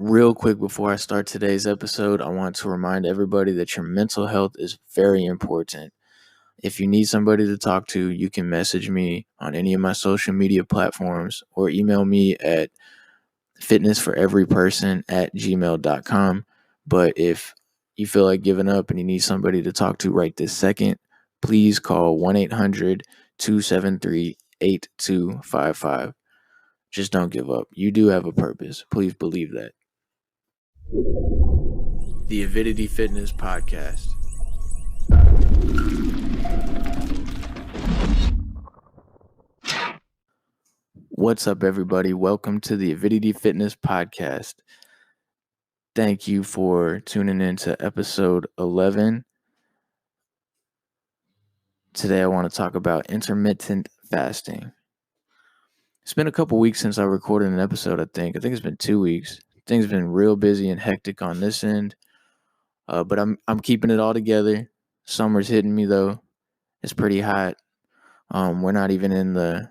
Real quick before I start today's episode, I want to remind everybody that your mental health is very important. If you need somebody to talk to, you can message me on any of my social media platforms or email me at fitnessforeveryperson@gmail.com. But if you feel like giving up and you need somebody to talk to right this second, please call 1-800-273-8255. Just don't give up. You do have a purpose. Please believe that. The Avidity Fitness Podcast. What's up, everybody? Welcome to the Avidity Fitness Podcast. Thank you for tuning in to episode 11. Today, I want to talk about intermittent fasting. It's been a couple weeks since I recorded an episode, I think. I think it's been 2 weeks. Things have been real busy and hectic on this end, but I'm keeping it all together. Summer's hitting me, though. It's pretty hot. We're not even in the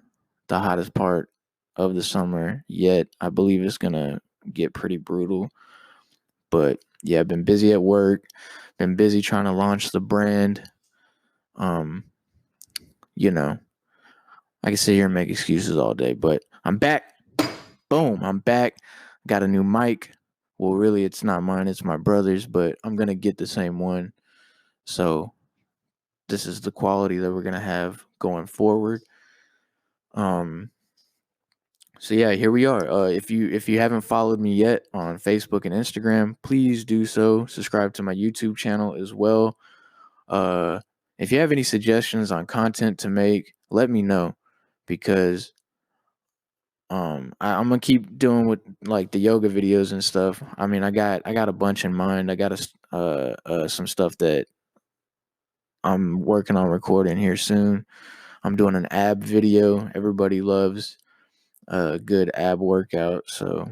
hottest part of the summer yet. I believe it's going to get pretty brutal. But yeah, I've been busy at work, been busy trying to launch the brand. I can sit here and make excuses all day, but I'm back. Boom, I'm back. Got a new mic. Well, really, it's not mine, it's my brother's, but I'm going to get the same one. So this is the quality that we're going to have going forward. So yeah, here we are. If you haven't followed me yet on Facebook and Instagram, please do so. Subscribe to my YouTube channel as well. If you have any suggestions on content to make, let me know, because I'm gonna keep doing with like the yoga videos and stuff. I mean, I got a bunch in mind. I got some stuff that I'm working on recording here soon. I'm doing an ab video. Everybody loves a good ab workout, so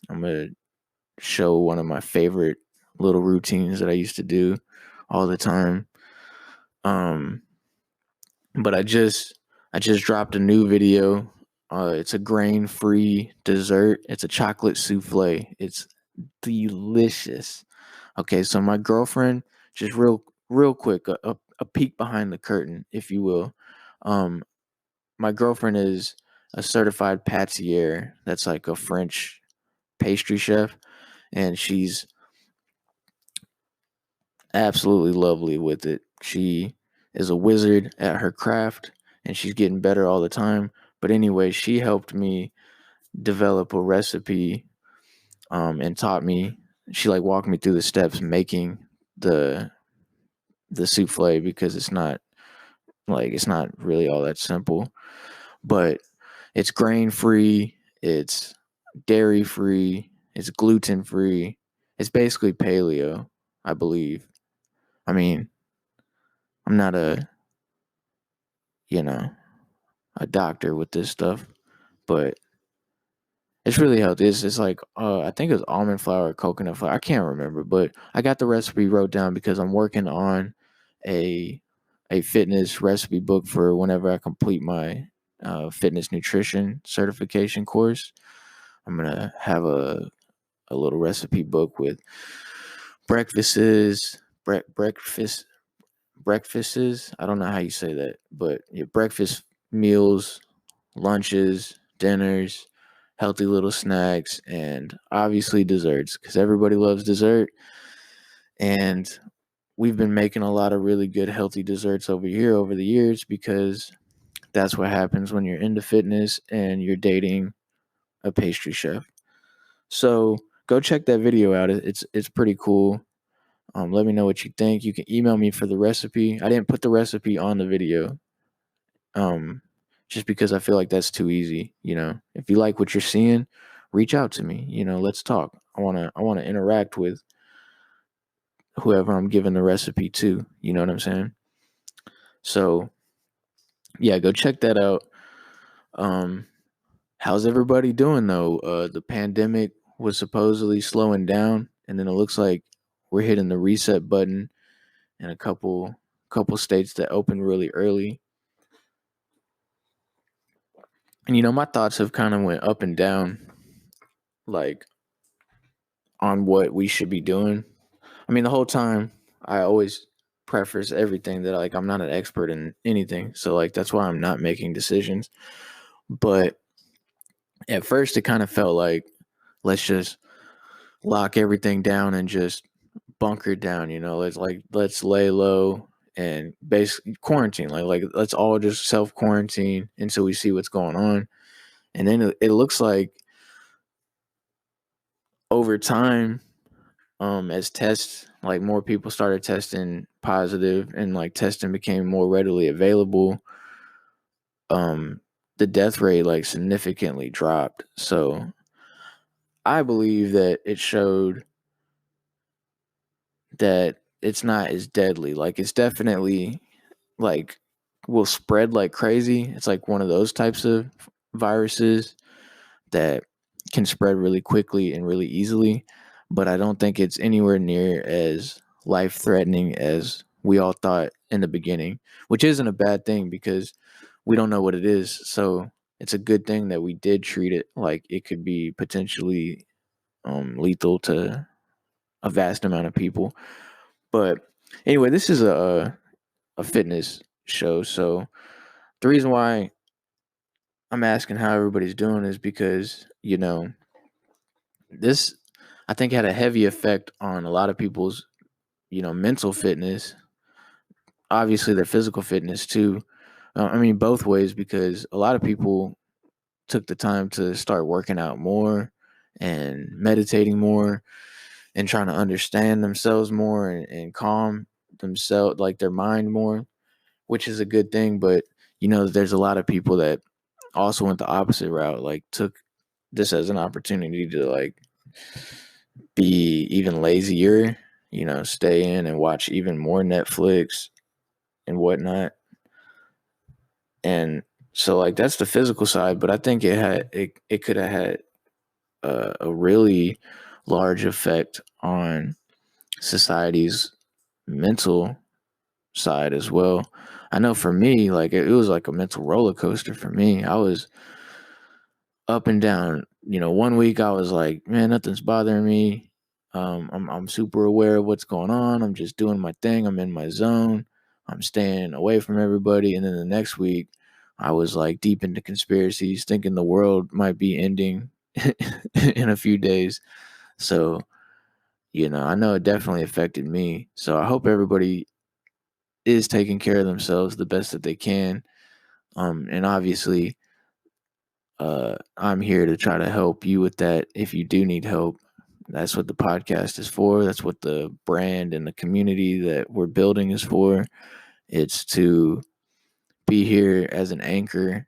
I'm gonna show one of my favorite little routines that I used to do all the time. But I just dropped a new video. It's a grain-free dessert. It's a chocolate souffle. It's delicious. Okay, so my girlfriend, just real quick, a peek behind the curtain, if you will. My girlfriend is a certified pâtissier. That's like a French pastry chef, and she's absolutely lovely with it. She is a wizard at her craft, and she's getting better all the time. But anyway, she helped me develop a recipe, and taught me. She like walked me through the steps making the souffle, because it's not really all that simple. But it's grain free, it's dairy free, it's gluten free. It's basically paleo, I believe. I mean, I'm not a doctor with this stuff, but it's really healthy. It's like I think it was almond flour or coconut flour. I can't remember, but I got the recipe wrote down because I'm working on a fitness recipe book for whenever I complete my fitness nutrition certification course. I'm gonna have a little recipe book with breakfasts. I don't know how you say that, but yeah, breakfast meals, lunches, dinners, healthy little snacks, and obviously desserts, because everybody loves dessert. And we've been making a lot of really good healthy desserts over here over the years, because that's what happens when you're into fitness and you're dating a pastry chef. So go check that video out. It's pretty cool. Let me know what you think. You can email me for the recipe. I didn't put the recipe on the video, just because I feel like that's too easy. If you like what you're seeing, reach out to me. Let's talk. I wanna interact with whoever I'm giving the recipe to. You know what I'm saying? So yeah, go check that out. How's everybody doing though? The pandemic was supposedly slowing down, and then it looks like we're hitting the reset button in a couple states that opened really early. And my thoughts have kind of went up and down. Like, on what we should be doing. I mean, the whole time I always preface everything that like I'm not an expert in anything. So like that's why I'm not making decisions. But at first it kind of felt like let's just lock everything down and just bunker down, let's lay low and basically quarantine. Like let's all just self quarantine until we see what's going on. And then it looks like over time, as tests, like more people started testing positive and like testing became more readily available, um the death rate like significantly dropped. So I believe that it showed that it's not as deadly. Like it's definitely like will spread like crazy. It's like one of those types of viruses that can spread really quickly and really easily, but I don't think it's anywhere near as life threatening as we all thought in the beginning, which isn't a bad thing because we don't know what it is. So it's a good thing that we did treat it like it could be potentially lethal to a vast amount of people. But anyway, this is a fitness show. So the reason why I'm asking how everybody's doing is because, this I think had a heavy effect on a lot of people's, mental fitness, obviously their physical fitness too. I mean, both ways because a lot of people took the time to start working out more and meditating more and trying to understand themselves more and calm themselves, like their mind more, which is a good thing. But, there's a lot of people that also went the opposite route, like took this as an opportunity to like be even lazier, stay in and watch even more Netflix and whatnot. And so like that's the physical side, but I think it could have had a really large effect on society's mental side as well. I know for me, like it was like a mental roller coaster for me. I was up and down. One week I was like, man, nothing's bothering me. I'm super aware of what's going on. I'm just doing my thing. I'm in my zone. I'm staying away from everybody. And then the next week, I was like deep into conspiracies, thinking the world might be ending in a few days. So, I know it definitely affected me. So I hope everybody is taking care of themselves the best that they can. And obviously, I'm here to try to help you with that if you do need help. That's what the podcast is for. That's what the brand and the community that we're building is for. It's to be here as an anchor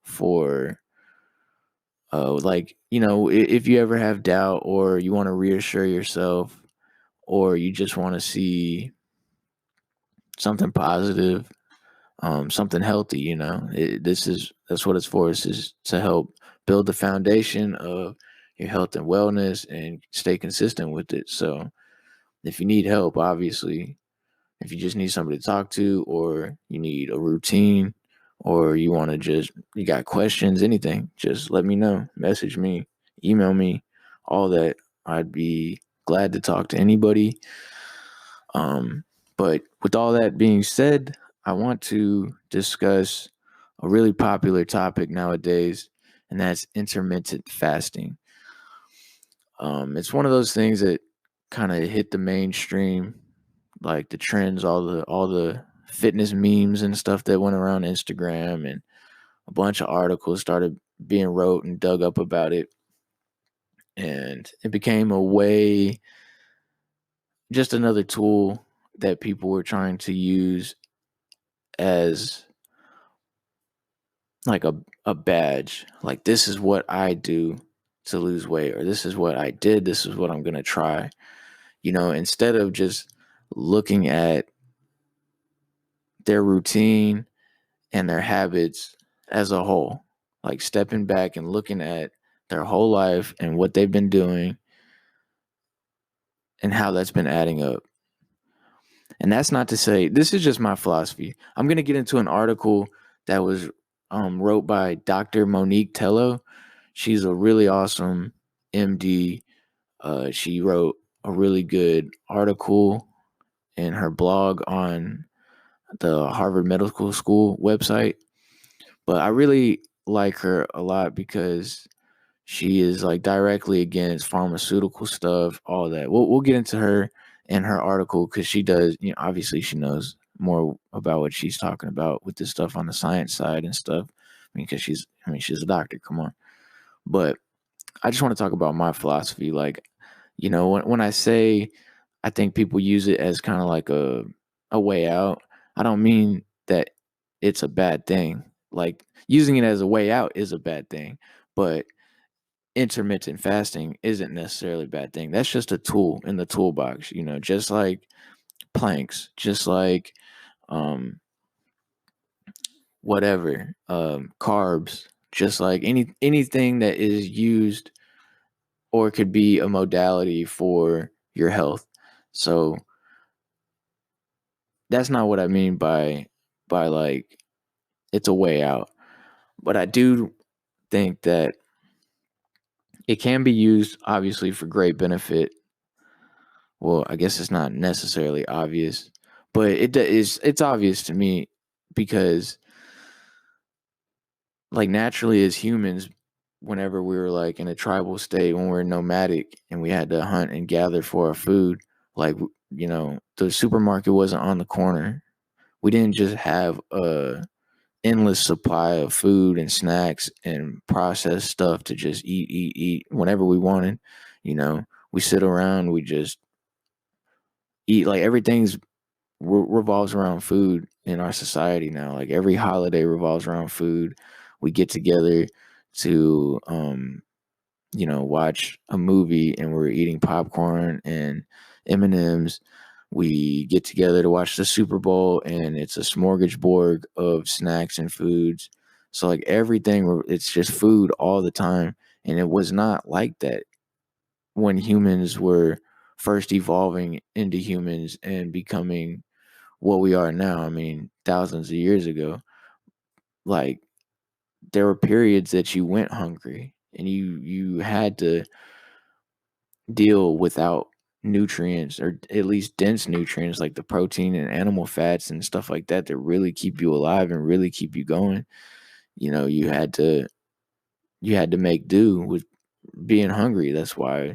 for, if you ever have doubt or you want to reassure yourself or you just want to see something positive, something healthy, that's what it's for. Is to help build the foundation of your health and wellness and stay consistent with it. So if you need help, obviously, if you just need somebody to talk to, or you need a routine, or you got questions, anything, just let me know. Message me, email me, all that. I'd be glad to talk to anybody. But with all that being said, I want to discuss a really popular topic nowadays, and that's intermittent fasting. It's one of those things that kind of hit the mainstream, like the trends, all the fitness memes and stuff that went around Instagram, and a bunch of articles started being wrote and dug up about it, and it became a way, just another tool that people were trying to use as like a badge. Like, this is what I do to lose weight, or this is what I did, this is what I'm gonna try. Instead of just looking at their routine and their habits as a whole, like stepping back and looking at their whole life and what they've been doing and how that's been adding up. And that's not to say, this is just my philosophy. I'm going to get into an article that was wrote by Dr. Monique Tello. She's a really awesome MD, She wrote a really good article in her blog on the Harvard Medical School website. But I really like her a lot because she is like directly against pharmaceutical stuff, all that. We'll get into her and her article because she does, obviously she knows more about what she's talking about with this stuff on the science side and stuff. Because she's a doctor. Come on. But I just want to talk about my philosophy. Like, when I say I think people use it as kind of like a way out, I don't mean that it's a bad thing. Like using it as a way out is a bad thing, but intermittent fasting isn't necessarily a bad thing. That's just a tool in the toolbox, just like planks, just like um whatever, carbs, just like anything that is used or could be a modality for your health. So that's not what I mean by like it's a way out. But I do think that it can be used obviously for great benefit. Well, I guess it's not necessarily obvious, but it's obvious to me because like naturally as humans, whenever we were like in a tribal state, when we were nomadic and we had to hunt and gather for our food, like the supermarket wasn't on the corner. We didn't just have a endless supply of food and snacks and processed stuff to just eat whenever we wanted. We sit around, we just eat. Like everything's revolves around food in our society now. Like every holiday revolves around food. We get together to watch a movie and we're eating popcorn and M&Ms. We get together to watch the Super Bowl and it's a smorgasbord of snacks and foods. So like everything, it's just food all the time. And it was not like that when humans were first evolving into humans and becoming what we are now. I mean, thousands of years ago, like there were periods that you went hungry and you had to deal without nutrients or at least dense nutrients like the protein and animal fats and stuff like that that really keep you alive and really keep you going. You had to make do with being hungry. That's why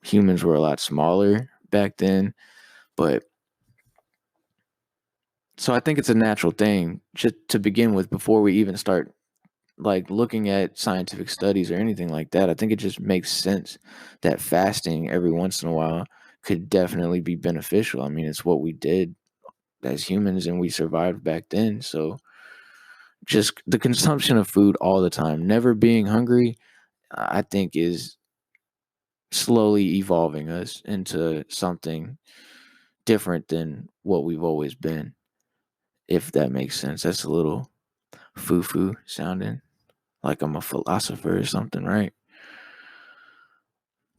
humans were a lot smaller back then. But so I think it's a natural thing just to begin with before we even start like looking at scientific studies or anything like that. I think it just makes sense that fasting every once in a while could definitely be beneficial. I mean, it's what we did as humans and we survived back then. So just the consumption of food all the time, never being hungry, I think is slowly evolving us into something different than what we've always been, if that makes sense. That's a little foo-foo sounding, like I'm a philosopher or something, right?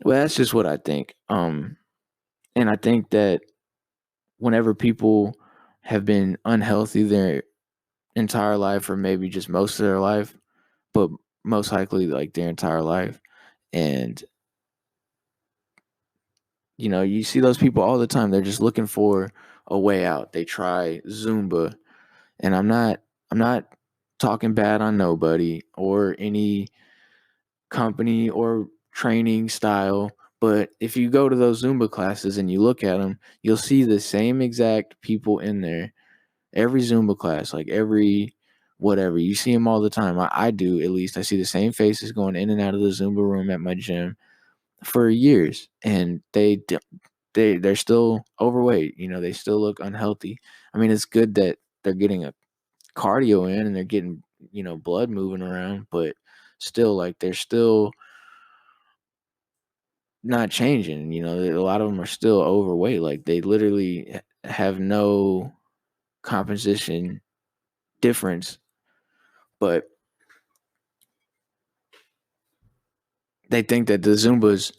Well, that's just what I think. And I think that whenever people have been unhealthy their entire life, or maybe just most of their life, but most likely like their entire life, and you see those people all the time. They're just looking for a way out. They try Zumba, and I'm not talking bad on nobody or any company or training style. But if you go to those Zumba classes and you look at them, you'll see the same exact people in there. Every Zumba class, like every whatever, you see them all the time. I do, at least. I see the same faces going in and out of the Zumba room at my gym for years, and they're still overweight. They still look unhealthy. I mean, it's good that they're getting a cardio in and they're getting blood moving around, but still, like they're still not changing. A lot of them are still overweight. Like they literally have no composition difference, but they think that the Zumba's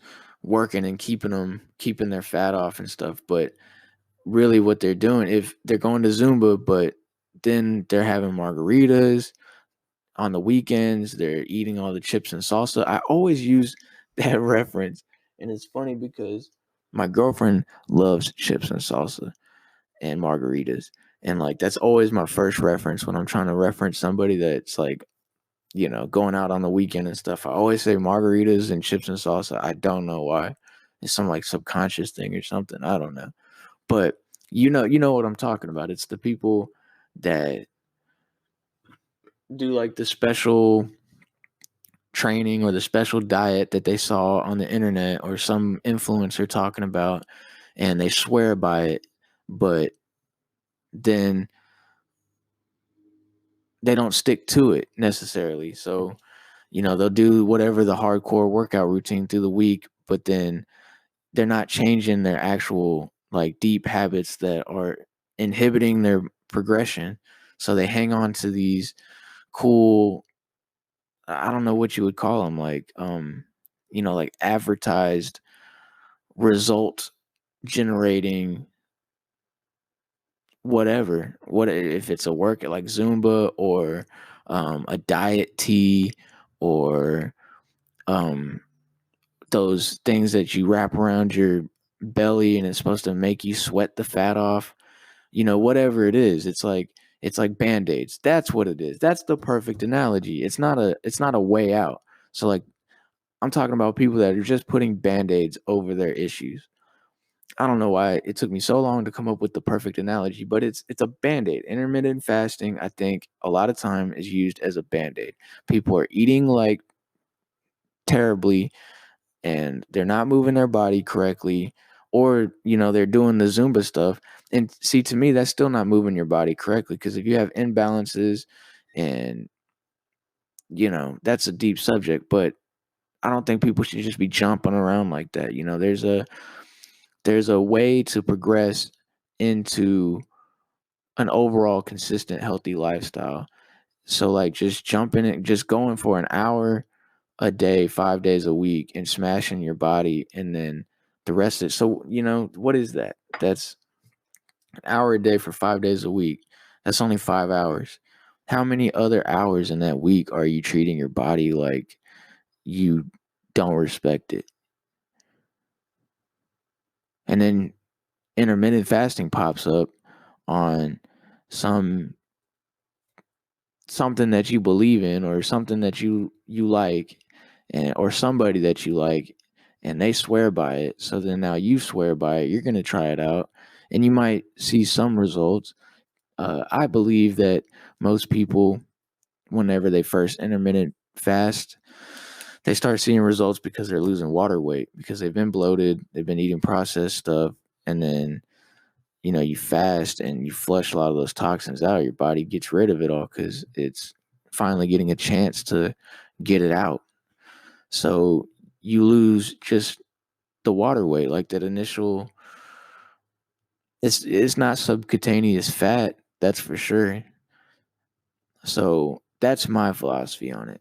working and keeping their fat off and stuff. But really what they're doing, if they're going to Zumba, but then they're having margaritas on the weekends, they're eating all the chips and salsa. I always use that reference. And it's funny because my girlfriend loves chips and salsa and margaritas. And like that's always my first reference when I'm trying to reference somebody that's like, going out on the weekend and stuff. I always say margaritas and chips and salsa. I don't know why. It's some like subconscious thing or something. I don't know. But you know what I'm talking about. It's the people that do like the special training or the special diet that they saw on the internet or some influencer talking about, and they swear by it, but then they don't stick to it necessarily. So, they'll do whatever the hardcore workout routine through the week, but then they're not changing their actual like deep habits that are inhibiting their progression. So they hang on to these cool, I don't know what you would call them, like advertised result generating whatever. What if it's a work like Zumba or a diet tea or um, those things that you wrap around your belly and it's supposed to make you sweat the fat off. Whatever it is, it's like band-aids. That's what it is. That's the perfect analogy. It's not a way out. So like I'm talking about people that are just putting band-aids over their issues. I don't know why it took me so long to come up with the perfect analogy, but it's a band-aid. Intermittent fasting, I think a lot of time is used as a band-aid. People are eating like terribly and they're not moving their body correctly, or they're doing the Zumba stuff. And see, to me that's still not moving your body correctly, because if you have imbalances, and that's a deep subject, but I don't think people should just be jumping around like that. There's a way to progress into an overall consistent healthy lifestyle. So like just jumping it, just going for an hour a day, 5 days a week, and smashing your body, and then the rest of it. So, what is that? That's an hour a day for 5 days a week. That's only 5 hours. How many other hours in that week are you treating your body like you don't respect it? And then intermittent fasting pops up on some something that you believe in, or something that you like, and or somebody that you like, and they swear by it. So then now you swear by it. You're going to try it out and you might see some results. I believe that most people, whenever they first intermittent fast, they start seeing results because they're losing water weight, because they've been bloated, they've been eating processed stuff, and then you fast and you flush a lot of those toxins out. Your body gets rid of it all because it's finally getting a chance to get it out. So you lose just the water weight, like that initial. It's not subcutaneous fat, that's for sure. So that's my philosophy on it.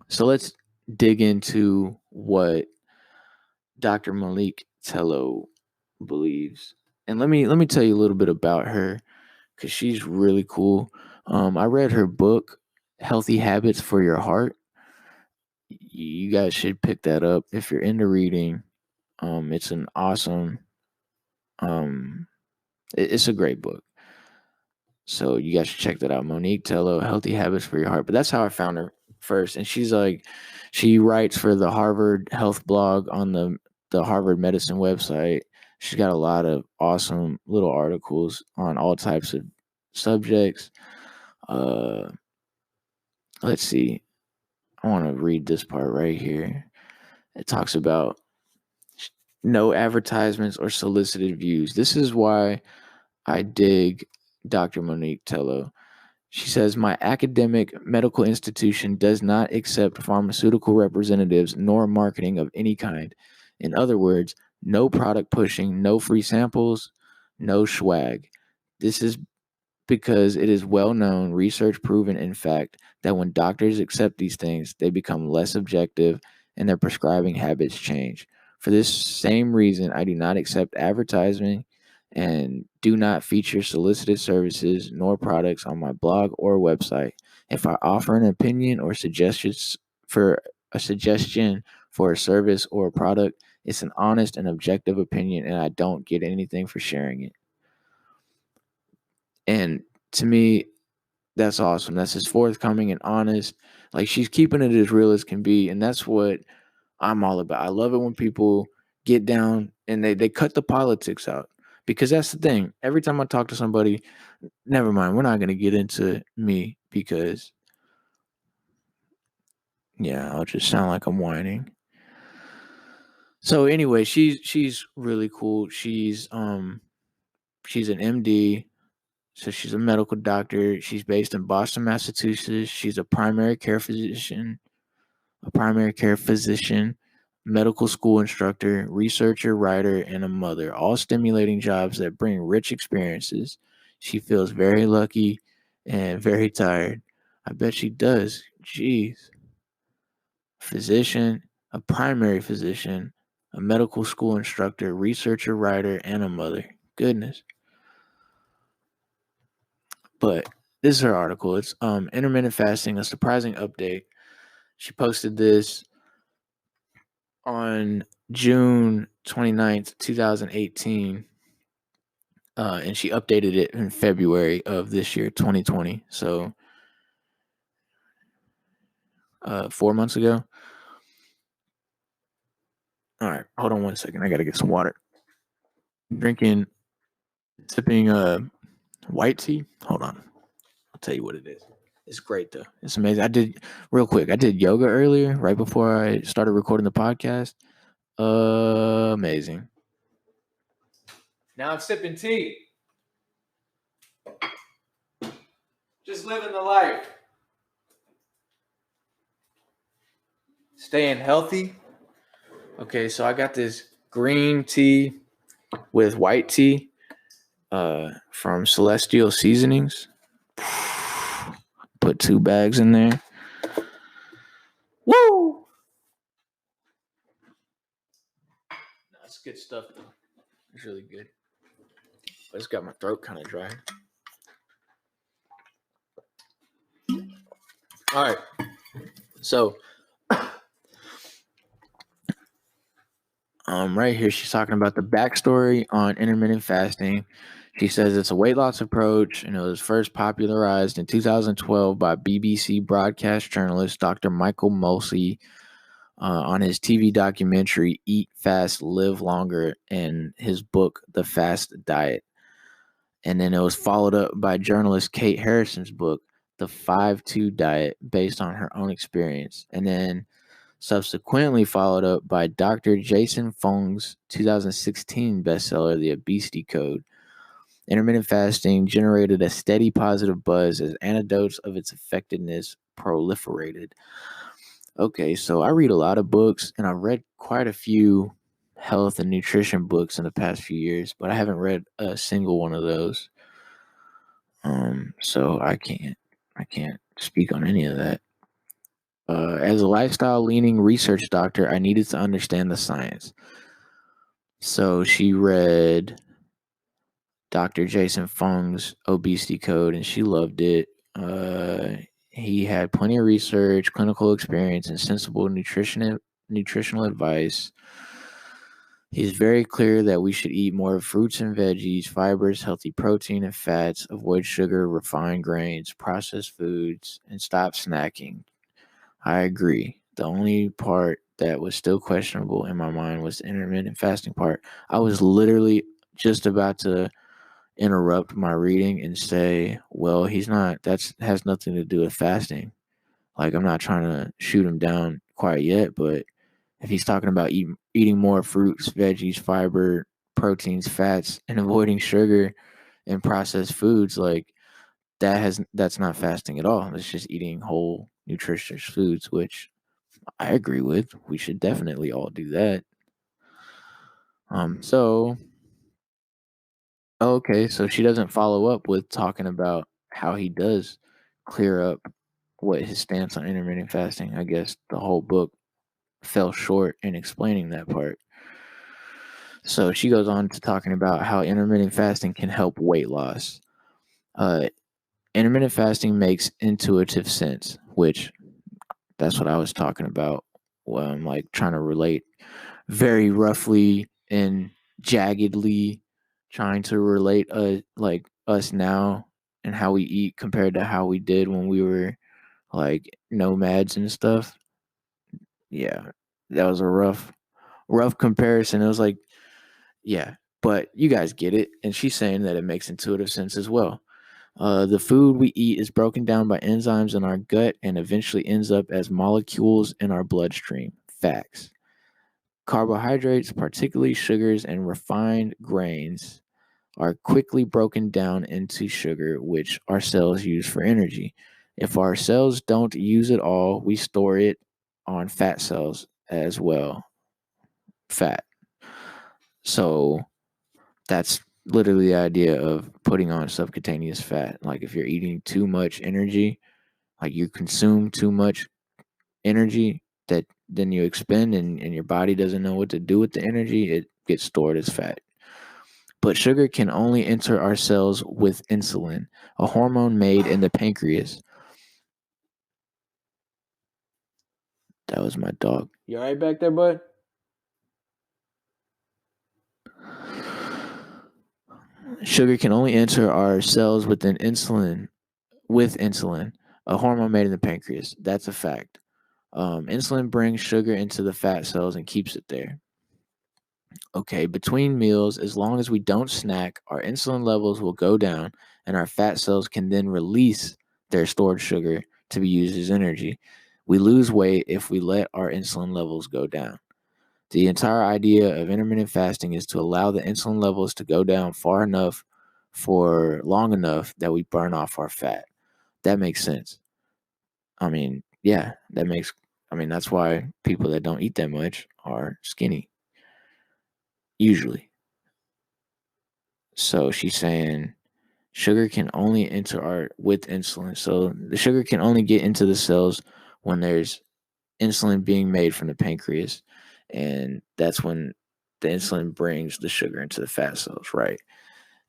So let's dig into what Dr. Monique Tello believes. And let me tell you a little bit about her, because she's really cool. I read her book, Healthy Habits for Your Heart. You guys should pick that up if you're into reading. It's an awesome, um, it's a great book. So you guys should check that out. Monique Tello, Healthy Habits for Your Heart. But that's how I found her first. And she writes for the Harvard Health blog on the Harvard Medicine website. She's got a lot of awesome little articles on all types of subjects. Uh, let's see. I want to read this part right here. It talks about no advertisements or solicited views. This is why I dig Dr. Monique Tello. She says, my academic medical institution does not accept pharmaceutical representatives nor marketing of any kind. In other words, no product pushing, no free samples, no swag. This is because it is well known, research proven, in fact, that when doctors accept these things, they become less objective and their prescribing habits change. For this same reason, I do not accept advertising and do not feature solicited services nor products on my blog or website. If I offer an opinion or suggestions for a suggestion for a service or a product. It's an honest and objective opinion, and I don't get anything for sharing it. And to me, that's awesome. That's as forthcoming and honest. Like, she's keeping it as real as can be, and that's what I'm all about. I love it when people get down and they cut the politics out, because that's the thing. Every time I talk to somebody, never mind, we're not going to get into me because, yeah, I'll just sound like I'm whining. So anyway, she's really cool. She's an MD, so she's a medical doctor. She's based in Boston, Massachusetts. She's a primary care physician, medical school instructor, researcher, writer, and a mother, all stimulating jobs that bring rich experiences. She feels very lucky and very tired. I bet she does. Jeez. Physician, a primary physician, a medical school instructor, researcher, writer, and a mother. Goodness. But this is her article. It's intermittent fasting, a surprising update. She posted this on June 29th, 2018. And she updated it in February of this year, 2020. So 4 months ago. All right, hold on 1 second. I gotta get some water. Sipping white tea. Hold on, I'll tell you what it is. It's great though. It's amazing. I did yoga earlier, right before I started recording the podcast. Amazing. Now I'm sipping tea. Just living the life. Staying healthy. Okay, so I got this green tea with white tea from Celestial Seasonings. Put 2 bags in there. Woo! That's good stuff though. It's really good. I just got my throat kind of dry. All right. So right here, she's talking about the backstory on intermittent fasting. She says it's a weight loss approach, and it was first popularized in 2012 by BBC broadcast journalist Dr. Michael Mulsey on his TV documentary Eat Fast, Live Longer, and his book The Fast Diet. And then it was followed up by journalist Kate Harrison's book The 5-2 Diet, based on her own experience. And then subsequently followed up by Dr. Jason Fung's 2016 bestseller, The Obesity Code. Intermittent fasting generated a steady positive buzz as anecdotes of its effectiveness proliferated. Okay, so I read a lot of books, and I've read quite a few health and nutrition books in the past few years, but I haven't read a single one of those. So I can't speak on any of that. As a lifestyle-leaning research doctor, I needed to understand the science. So she read Dr. Jason Fung's Obesity Code, and she loved it. He had plenty of research, clinical experience, and sensible nutritional advice. He's very clear that we should eat more fruits and veggies, fibers, healthy protein and fats, avoid sugar, refined grains, processed foods, and stop snacking. I agree. The only part that was still questionable in my mind was the intermittent fasting part. I was literally just about to interrupt my reading and say, well, that has nothing to do with fasting. Like, I'm not trying to shoot him down quite yet, but if he's talking about eating more fruits, veggies, fiber, proteins, fats, and avoiding sugar and processed foods, like, that's not fasting at all. It's just eating whole, nutritious foods, which I agree with. We should definitely all do that. So okay, so she doesn't follow up with talking about how he does clear up what his stance on intermittent fasting. I guess the whole book fell short in explaining that part. So she goes on to talking about how intermittent fasting can help weight loss. Uh, Intermittent fasting makes intuitive sense, which that's what I was talking about like trying to relate very roughly and jaggedly, trying to relate like us now and how we eat compared to how we did when we were like nomads and stuff. Yeah, that was a rough comparison. It was like, yeah, but you guys get it. And she's saying that it makes intuitive sense as well. The food we eat is broken down by enzymes in our gut and eventually ends up as molecules in our bloodstream. Facts. Carbohydrates, particularly sugars and refined grains, are quickly broken down into sugar, which our cells use for energy. If our cells don't use it all, we store it on fat cells as well. Fat. So that's literally the idea of putting on subcutaneous fat. Like if you're eating too much energy, like you consume too much energy that then you expend and your body doesn't know what to do with the energy, it gets stored as fat. But sugar can only enter our cells with insulin, a hormone made in the pancreas. That was my dog. You all right back there, bud? Sugar can only enter our cells with insulin, a hormone made in the pancreas. That's a fact. Insulin brings sugar into the fat cells and keeps it there. Okay, between meals, as long as we don't snack, our insulin levels will go down and our fat cells can then release their stored sugar to be used as energy. We lose weight if we let our insulin levels go down. The entire idea of intermittent fasting is to allow the insulin levels to go down far enough for long enough that we burn off our fat. That makes sense. I mean, yeah, that's why people that don't eat that much are skinny, usually. So she's saying sugar can only enter our with insulin. So the sugar can only get into the cells when there's insulin being made from the pancreas. And that's when the insulin brings the sugar into the fat cells, right?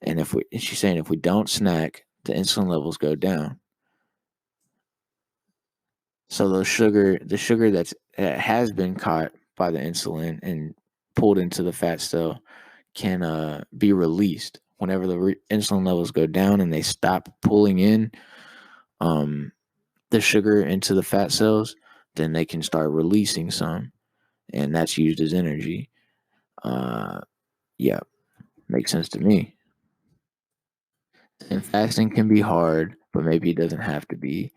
And she's saying if we don't snack, the insulin levels go down. So the sugar that has been caught by the insulin and pulled into the fat cell can be released whenever the insulin levels go down and they stop pulling in um, the sugar into the fat cells. Then they can start releasing some, and that's used as energy. Uh, yeah, makes sense to me. And fasting can be hard, but maybe it doesn't have to be.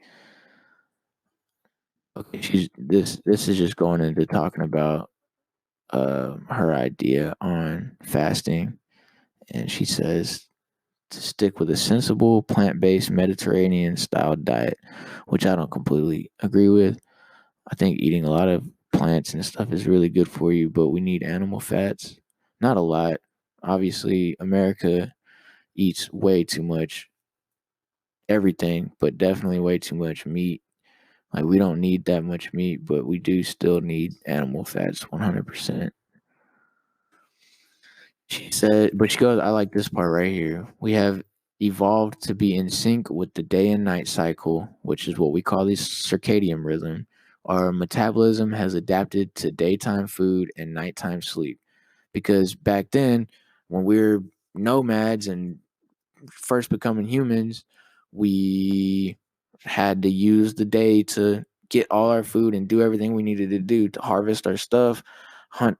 Okay, she's this is just going into talking about her idea on fasting, and she says to stick with a sensible plant-based Mediterranean style diet, which I don't completely agree with. I think eating a lot of plants and stuff is really good for you, but we need animal fats. Not a lot. Obviously, America eats way too much everything, but definitely way too much meat. Like we don't need that much meat, but we do still need animal fats 100%. She said, but she goes, I like this part right here. We have evolved to be in sync with the day and night cycle, which is what we call the circadian rhythm. Our metabolism has adapted to daytime food and nighttime sleep. Because back then, when we were nomads and first becoming humans, we had to use the day to get all our food and do everything we needed to do to harvest our stuff, hunt,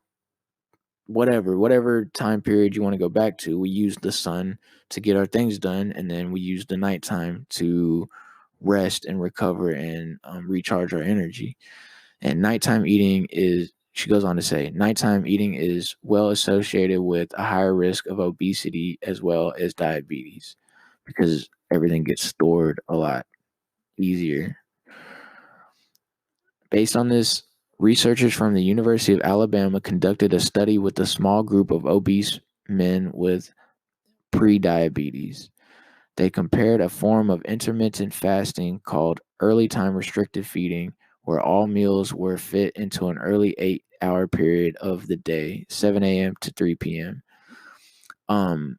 whatever time period you want to go back to. We use the sun to get our things done, and then we use the nighttime to rest and recover and recharge our energy. And nighttime eating is, she goes on to say, nighttime eating is well associated with a higher risk of obesity as well as diabetes because everything gets stored a lot easier. Based on this, researchers from the University of Alabama conducted a study with a small group of obese men with prediabetes. They compared a form of intermittent fasting called early time restricted feeding, where all meals were fit into an early 8-hour period of the day, 7 a.m. to 3 p.m. Um,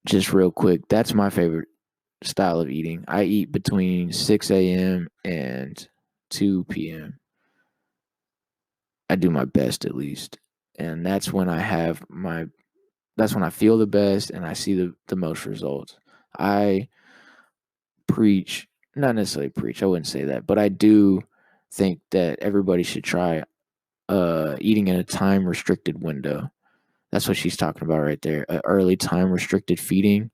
just real quick, that's my favorite style of eating. I eat between 6 a.m. and 2 p.m. I do my best at least. And that's when I feel the best and I see the most results. I preach, not necessarily preach, I wouldn't say that, but I do think that everybody should try eating in a time restricted window. That's what she's talking about right there. Early time restricted feeding.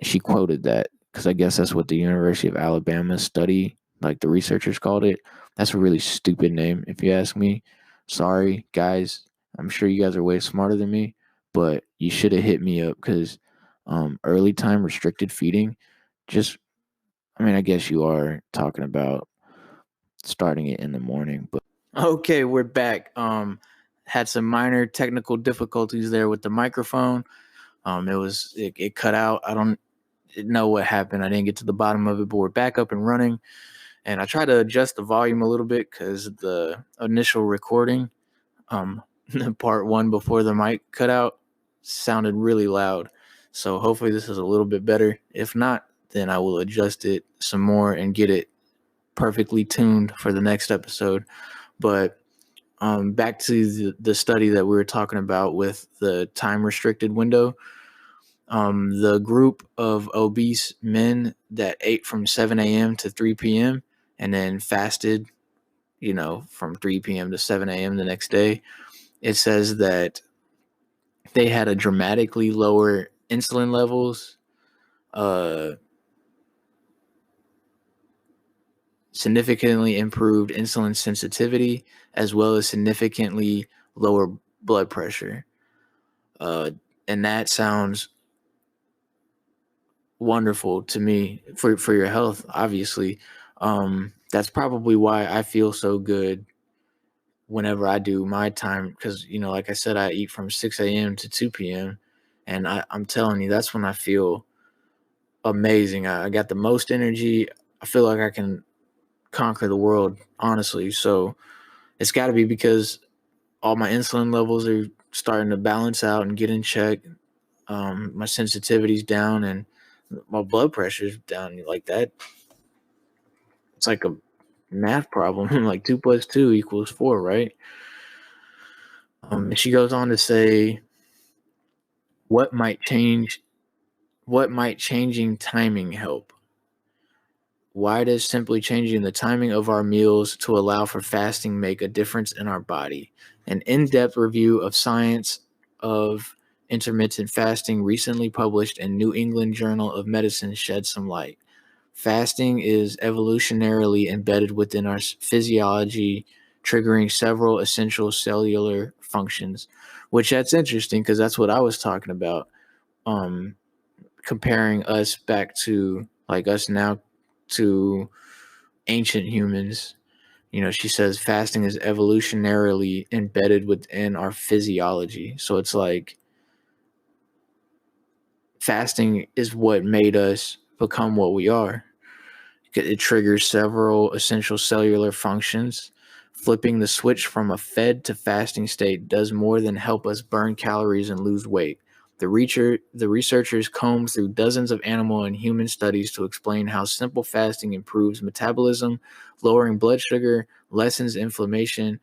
She quoted that because I guess that's what the University of Alabama study, like the researchers called it. That's a really stupid name, if you ask me. Sorry, guys. I'm sure you guys are way smarter than me, but you should have hit me up because early time restricted feeding, just, I mean, I guess you are talking about starting it in the morning, but okay, we're back. Had some minor technical difficulties there with the microphone. It cut out. I don't know what happened. I didn't get to the bottom of it, but we're back up and running. And I tried to adjust the volume a little bit because the initial recording, um, part one before the mic cut out, sounded really loud. So hopefully this is a little bit better. If not, then I will adjust it some more and get it perfectly tuned for the next episode. But back to the study that we were talking about with the time restricted window. The group of obese men that ate from 7 a.m. to 3 p.m. and then fasted, from 3 p.m. to 7 a.m. the next day, it says that they had a dramatically lower insulin levels, uh, significantly improved insulin sensitivity, as well as significantly lower blood pressure. Uh, and that sounds wonderful to me for your health, obviously. That's probably why I feel so good whenever I do my time because, like I said, I eat from 6 a.m. to 2 p.m. And I'm telling you, that's when I feel amazing. I got the most energy. I feel like I can conquer the world, honestly. So it's got to be because all my insulin levels are starting to balance out and get in check. My sensitivity's down and my blood pressure's down like that. It's like a math problem. Like 2 plus 2 equals 4, right? And she goes on to say, what might change? What might changing timing help? Why does simply changing the timing of our meals to allow for fasting make a difference in our body? An in-depth review of science of intermittent fasting recently published in New England Journal of Medicine shed some light. Fasting is evolutionarily embedded within our physiology, triggering several essential cellular functions, which that's interesting because that's what I was talking about. Um, Comparing us back to like us now to ancient humans. She says fasting is evolutionarily embedded within our physiology. So it's like fasting is what made us become what we are. It triggers several essential cellular functions. Flipping the switch from a fed to fasting state does more than help us burn calories and lose weight. The researchers combed through dozens of animal and human studies to explain how simple fasting improves metabolism, lowering blood sugar, lessens inflammation,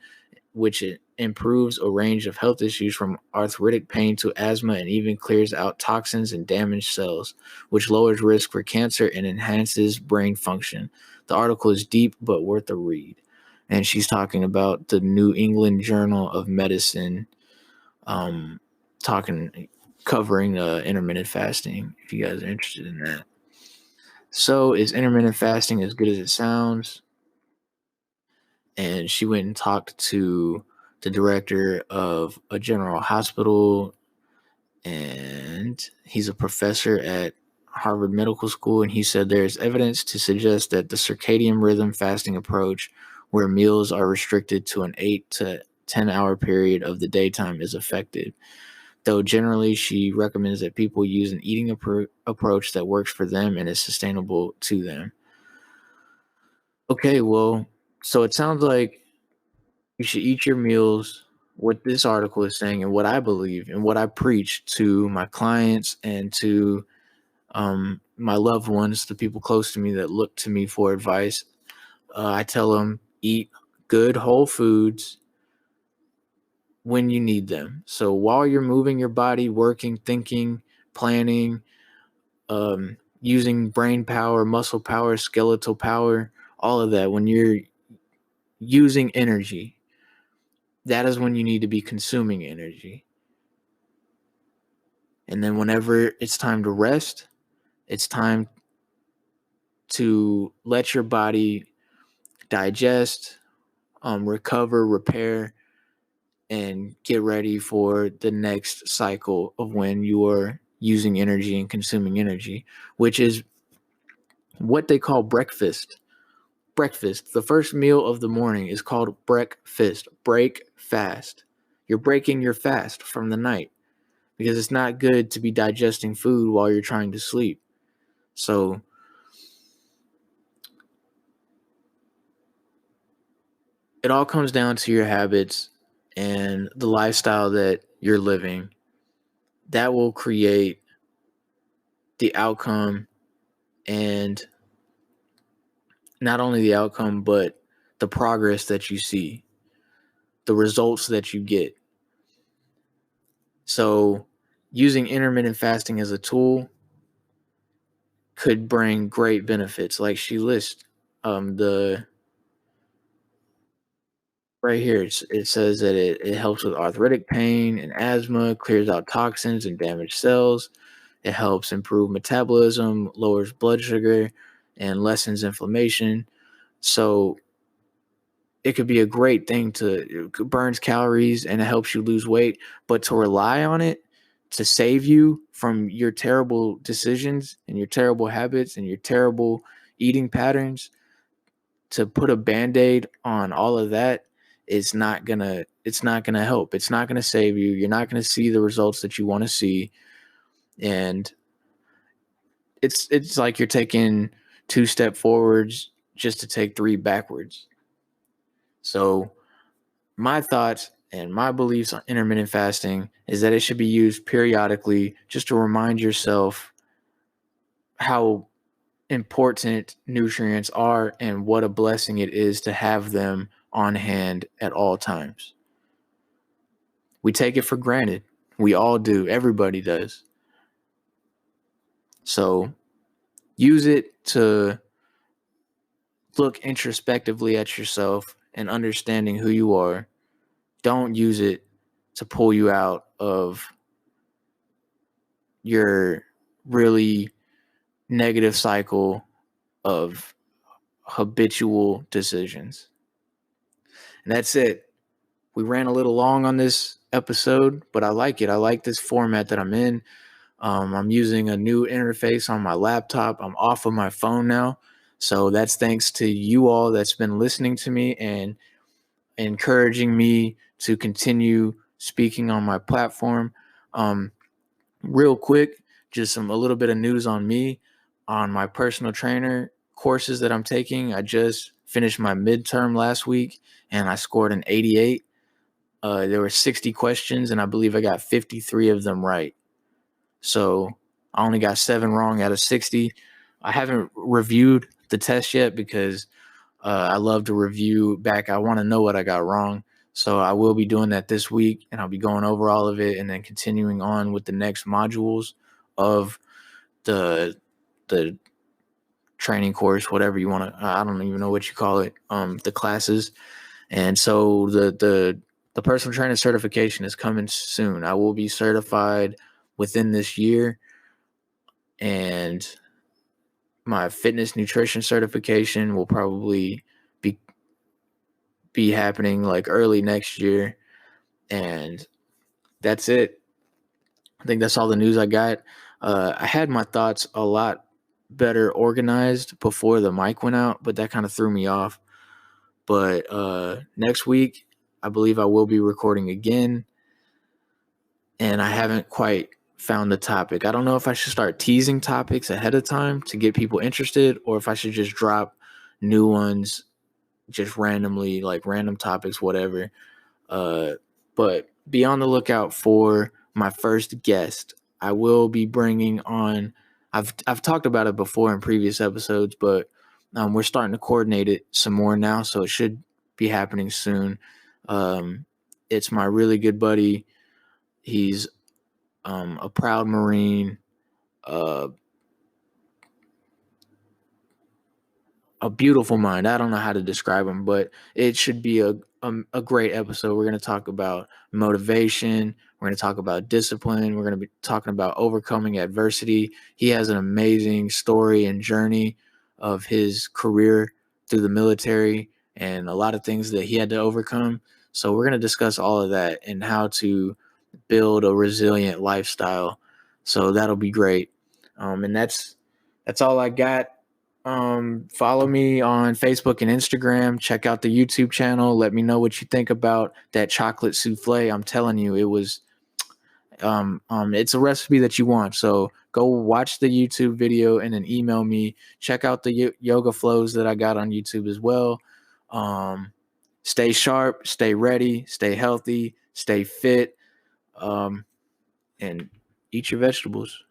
which it improves a range of health issues from arthritic pain to asthma and even clears out toxins and damaged cells, which lowers risk for cancer and enhances brain function. The article is deep but worth a read. And she's talking about the New England Journal of Medicine, um, covering intermittent fasting, if you guys are interested in that. So, is intermittent fasting as good as it sounds? And she went and talked to the director of a general hospital, and he's a professor at Harvard Medical School, and he said there's evidence to suggest that the circadian rhythm fasting approach, where meals are restricted to an 8 to 10-hour period of the daytime, is effective. Though generally, she recommends that people use an eating approach that works for them and is sustainable to them. Okay, well, so it sounds like you should eat your meals. What this article is saying, and what I believe, and what I preach to my clients and to my loved ones, the people close to me that look to me for advice, I tell them eat good whole foods, when you need them. So while you're moving your body, working, thinking, planning, using brain power, muscle power, skeletal power, all of that, when you're using energy, that is when you need to be consuming energy. And then whenever it's time to rest, it's time to let your body digest, recover, repair, and get ready for the next cycle of when you are using energy and consuming energy, which is what they call breakfast. Breakfast, the first meal of the morning, is called breakfast. Break fast. You're breaking your fast from the night because it's not good to be digesting food while you're trying to sleep. So it all comes down to your habits and the lifestyle that you're living. That will create the outcome, and not only the outcome, but the progress that you see, the results that you get. So using intermittent fasting as a tool could bring great benefits. Like she lists, the right here, it says that it helps with arthritic pain and asthma, clears out toxins and damaged cells. It helps improve metabolism, lowers blood sugar, and lessens inflammation. So it could be a great thing it burns calories and it helps you lose weight, but to rely on it to save you from your terrible decisions and your terrible habits and your terrible eating patterns, to put a band-aid on all of that, it's not gonna help. It's not gonna save you. You're not gonna see the results that you want to see. And it's like you're taking 2 step forwards just to take 3 backwards. So my thoughts and my beliefs on intermittent fasting is that it should be used periodically just to remind yourself how important nutrients are and what a blessing it is to have them on hand at all times. We take it for granted. We all do. Everybody does. So use it to look introspectively at yourself and understanding who you are. Don't use it to pull you out of your really negative cycle of habitual decisions. And that's it. We ran a little long on this episode, but I like it. I like this format that I'm in. I'm using a new interface on my laptop. I'm off of my phone now. So that's thanks to you all that's been listening to me and encouraging me to continue speaking on my platform. Real quick, just a little bit of news on me, on my personal trainer courses that I'm taking. I just finished my midterm last week and I scored an 88. There were 60 questions and I believe I got 53 of them right. So I only got 7 wrong out of 60. I haven't reviewed the test yet because I love to review back. I want to know what I got wrong. So I will be doing that this week, and I'll be going over all of it and then continuing on with the next modules of the training course, whatever you want to. I don't even know what you call it. The classes, and so the personal trainer certification is coming soon. I will be certified within this year, and my fitness nutrition certification will probably be happening like early next year. And that's it. I think that's all the news I got. I had my thoughts a lot better organized before the mic went out, but that kind of threw me off. But next week, I believe I will be recording again, and I haven't quite found the topic. I don't know if I should start teasing topics ahead of time to get people interested, or if I should just drop new ones just randomly, like random topics, whatever. But be on the lookout for my first guest. I will be bringing on. I've talked about it before in previous episodes, but we're starting to coordinate it some more now, so it should be happening soon. It's my really good buddy. He's a proud Marine, uh, a beautiful mind. I don't know how to describe him, but it should be a great episode. We're going to talk about motivation. We're going to talk about discipline. We're going to be talking about overcoming adversity. He has an amazing story and journey of his career through the military and a lot of things that he had to overcome. So we're going to discuss all of that and how to build a resilient lifestyle. So that'll be great. And that's all I got. Follow me on Facebook and Instagram. Check out the YouTube channel. Let me know what you think about that chocolate souffle. I'm telling you, it was it's a recipe that you want. So go watch the YouTube video and then email me. Check out the yoga flows that I got on YouTube as well. Stay sharp, stay ready, stay healthy, stay fit, and eat your vegetables.